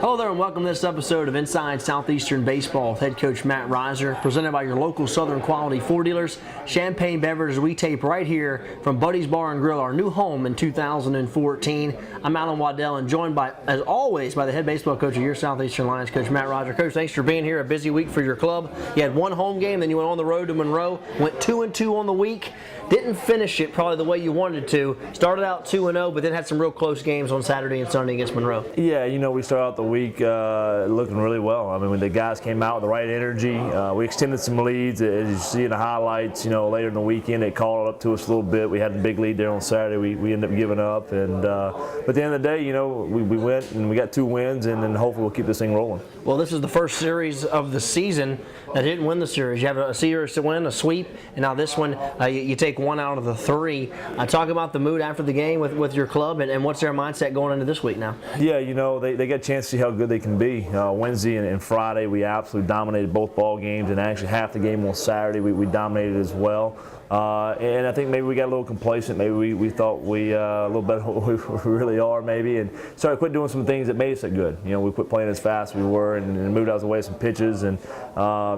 Hello there and welcome to this episode of Inside Southeastern Baseball with head coach Matt Reiser, presented by your local Southern Quality Ford dealers. Champagne beverages we tape right here from Buddy's Bar and Grill, our new home in 2014. I'm Alan Waddell and joined by, as always, by the head baseball coach of your Southeastern Lions, Coach Matt Reiser. Coach, thanks for being here. A busy week for your club. You had one home game, then you went on the road to Monroe, went 2-2 on the week. Didn't finish it probably the way you wanted to. Started out 2-0, but then had some real close games on Saturday and Sunday against Monroe. Yeah, you know, we started out the week looking really well. I mean, when the guys came out with the right energy, we extended some leads. As you see in the highlights, you know, later in the weekend, it called up to us a little bit. We had a big lead there on Saturday. We ended up giving up. And but at the end of the day, you know, we went and we got 2 wins, and then hopefully we'll keep this thing rolling. Well, this is the first series of the season that didn't win the series. You have a series to win, a sweep, and now this one, you take 1 out of the 3. Talk about the mood after the game with your club, and what's their mindset going into this week now? Yeah, you know, they got a chance to see how good they can be. Wednesday and Friday, we absolutely dominated both ball games, and actually half the game on Saturday we dominated as well. And I think maybe we got a little complacent. Maybe we thought we a little better than what we really are, maybe, and started quit doing some things that made us look good. You know, we quit playing as fast as we were, and moved out of the way of some pitches. And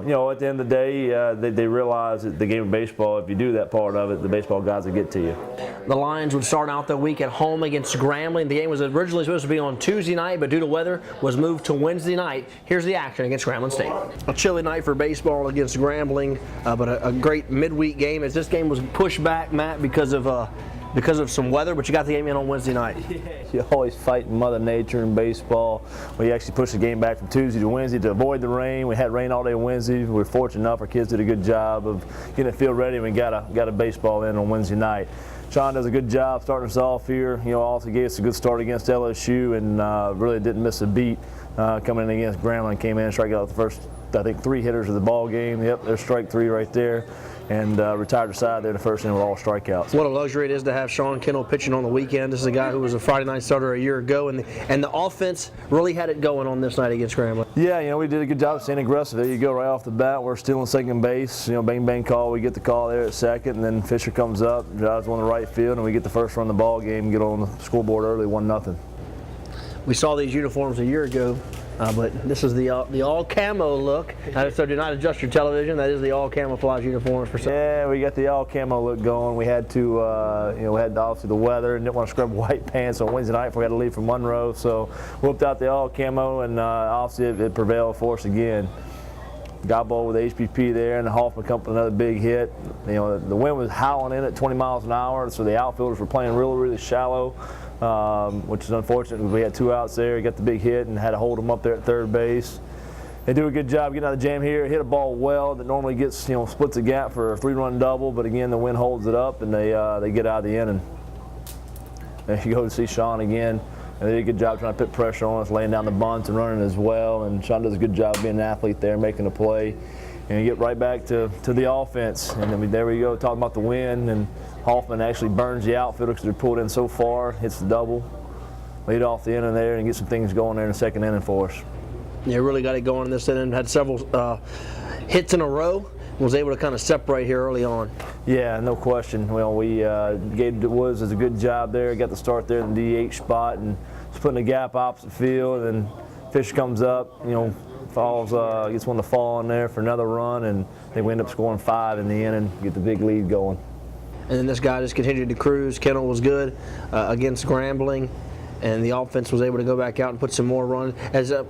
you know, at the end of the day, they realize that the game of baseball, if you do that part of it, the baseball guys will get to you. The Lions would start out the week at home against Grambling. The game was originally supposed to be on Tuesday night, but due to weather, was moved to Wednesday night. Here's the action against Grambling State. A chilly night for baseball against Grambling, but a great midweek game. As this game was pushed back, Matt, because of some weather, but you got the game in on Wednesday night. Yeah, you always fight Mother Nature in baseball. We actually pushed the game back from Tuesday to Wednesday to avoid the rain. We had rain all day Wednesday. We were fortunate enough. Our kids did a good job of getting the field ready, and we got a baseball in on Wednesday night. Sean does a good job starting us off here. You know, also gave us a good start against LSU, and really didn't miss a beat coming in against Grambling. Came in and struck out the first, I think, 3 hitters of the ball game. Yep, there's strike 3 right there. And retired the side there in the first inning with all strikeouts. What a luxury it is to have Sean Kendall pitching on the weekend. This is a guy who was a Friday night starter a year ago, and the offense really had it going on this night against Grambling. Yeah, you know, we did a good job staying aggressive. There you go, right off the bat. We're still in second base. You know, bang, bang call. We get the call there at second, and then Fisher comes up, drives one to right field, and we get the first run of the ball game and get on the scoreboard early, 1-0. We saw these uniforms a year ago. But this is the all camo look. So do not adjust your television. That is the all camouflage uniforms for some. Yeah, we got the all camo look going. We had to, you know, we had obviously the weather and didn't want to scrub white pants on Wednesday night before we had to leave from Monroe. So whooped out the all camo, and obviously it prevailed for us again. Got ball with the HPP there, and the Hoffman come up with another big hit. You know, the wind was howling in at 20 miles an hour, so the outfielders were playing really, really shallow. Which is unfortunate because we had 2 outs there. He got the big hit and had to hold him up there at third base. They do a good job getting out of the jam here. Hit a ball well that normally gets, you know, splits the gap for a 3-run double, but again the wind holds it up and they get out of the inning. There you go to see Sean again. And they did a good job trying to put pressure on us, laying down the bunts and running as well. And Sean does a good job being an athlete there, making a play. And you get right back to the offense. And then there we go, talking about the wind. And Hoffman actually burns the outfielder because they're pulled in so far, hits the double, lead off the inning there, and get some things going there in the second inning for us. Yeah, really got it going in this inning. Had several hits in a row. Was able to kind of separate here early on. Yeah, no question. Well, we gave Woods does a good job there. Got the start there in the DH spot and just putting the gap opposite field. And Fisher comes up, you know, falls, gets one to fall in there for another run, and they end up scoring 5 in the inning, get the big lead going. And then this guy just continued to cruise. Kendall was good against Grambling, and the offense was able to go back out and put some more runs. As a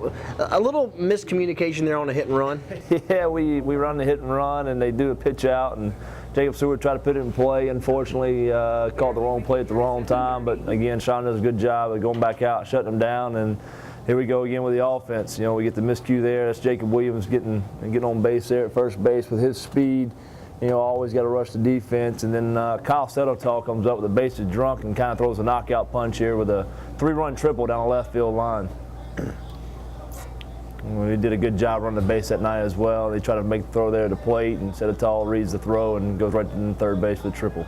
little miscommunication there on the hit and run. Yeah, we run the hit and run, and they do a pitch out, and Jacob Stewart tried to put it in play. Unfortunately, called the wrong play at the wrong time. But again, Sean does a good job of going back out, shutting them down, and here we go again with the offense. You know, we get the miscue there. That's Jacob Williams getting on base there at first base with his speed. You know, always got to rush the defense. And then Kyle Setterthal comes up with the bases drunk and kind of throws a knockout punch here with a 3-run triple down the left field line. We did a good job running the base that night as well. They try to make the throw there at the plate, and Setterthal reads the throw and goes right to third base for the triple.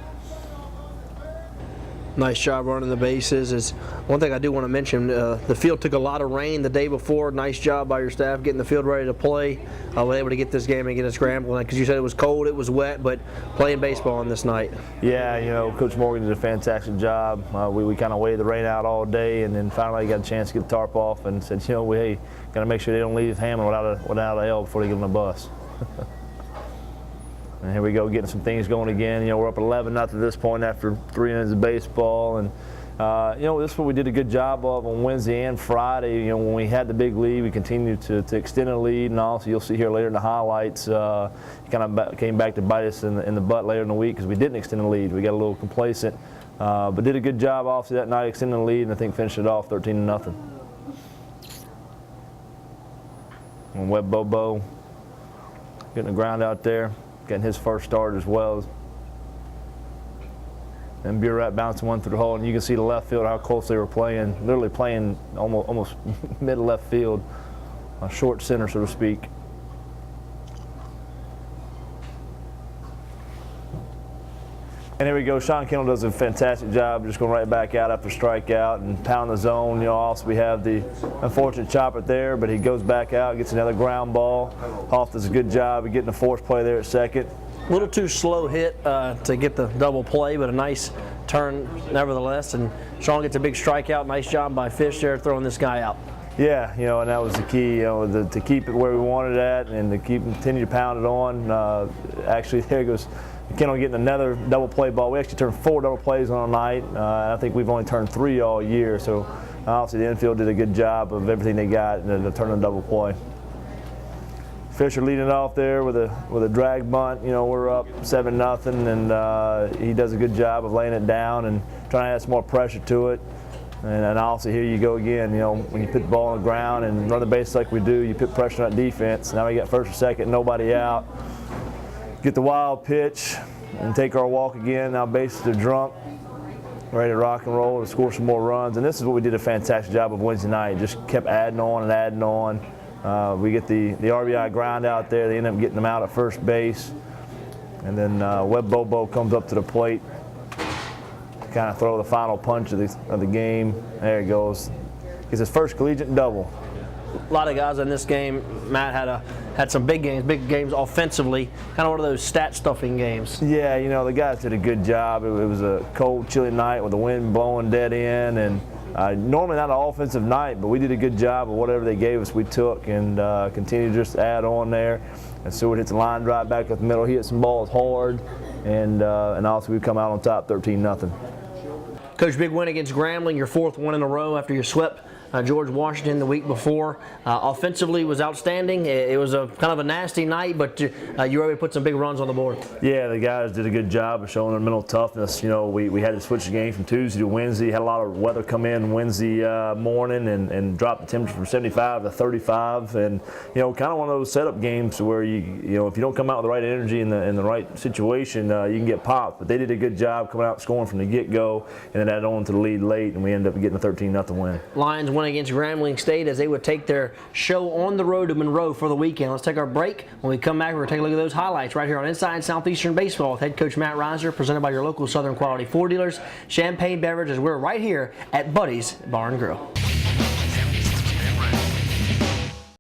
Nice job running the bases. Is one thing I do want to mention. The field took a lot of rain the day before. Nice job by your staff getting the field ready to play. We're able to get this game and get it scrambling because you said it was cold, it was wet, but playing baseball on this night. Yeah, you know, Coach Morgan did a fantastic job. We kind of waited the rain out all day, and then finally got a chance to get the tarp off and said, you know, hey, got to make sure they don't leave Hammond without a L before they get on the bus. And here we go, getting some things going again. You know, we're up 11-0 at this point after 3 innings of baseball, and you know, this is what we did a good job of on Wednesday and Friday. You know, when we had the big lead, we continued to extend the lead, and also you'll see here later in the highlights, it kind of came back to bite us in the butt later in the week because we didn't extend the lead. We got a little complacent, but did a good job obviously that night extending the lead, and I think finished it off 13-0. And Webb Bobo getting the ground out there, getting his first start as well. And Burat bouncing one through the hole, and you can see the left field, how close they were playing, literally playing almost mid left field, short center, so to speak. And here we go. Sean Kendall does a fantastic job, just going right back out after strikeout and pound the zone. You know, also we have the unfortunate chopper there, but he goes back out, gets another ground ball. Hoff does a good job of getting the force play there at second. A little too slow hit to get the double play, but a nice turn nevertheless. And Sean gets a big strikeout. Nice job by Fish there throwing this guy out. Yeah, you know, and that was the key, you know, to keep it where we wanted it at and to continue to pound it on. Actually, there goes Kendall getting another double play ball. We actually turned 4 double plays on a night. I think we've only turned 3 all year. So obviously the infield did a good job of everything they got and then turning a double play. Fisher leading it off there with a drag bunt. You know, we're up 7-0, and he does a good job of laying it down and trying to add some more pressure to it. And also here you go again. You know, when you put the ball on the ground and run the base like we do, you put pressure on that defense. Now we got first or second, nobody out. Get the wild pitch and take our walk again. Now bases are drunk, ready to rock and roll to score some more runs. And this is what we did a fantastic job of Wednesday night. Just kept adding on and adding on. We get the RBI ground out there. They end up getting them out at first base. And then Webb Bobo comes up to the plate, kind of throw the final punch of the game. There he goes. Gets his first collegiate double. A lot of guys in this game, Matt, had some big games offensively, kind of one of those stat-stuffing games. Yeah, you know, the guys did a good job. It was a cold, chilly night with the wind blowing dead in, and normally not an offensive night, but we did a good job of whatever they gave us we took and continued to just add on there. And Seward hits a line drive back up the middle. He hit some balls hard, and also we come out on top 13-0. Coach, big win against Grambling, your 4th one in a row after you swept George Washington the week before. Offensively was outstanding. It was a kind of a nasty night, but you were able to put some big runs on the board. Yeah, the guys did a good job of showing their mental toughness. You know, we had to switch the game from Tuesday to Wednesday. Had a lot of weather come in Wednesday morning and drop the temperature from 75 to 35. And, you know, kind of one of those setup games where, you know, if you don't come out with the right energy in the right situation, you can get popped. But they did a good job coming out scoring from the get-go and then added on to the lead late, and we ended up getting a 13-0 win. Lions win against Grambling State as they would take their show on the road to Monroe for the weekend. Let's take our break. When we come back, we're going to take a look at those highlights right here on Inside Southeastern Baseball with head coach Matt Reiser, presented by your local Southern Quality Ford dealers. Champagne beverages. We're right here at Buddy's Bar and Grill.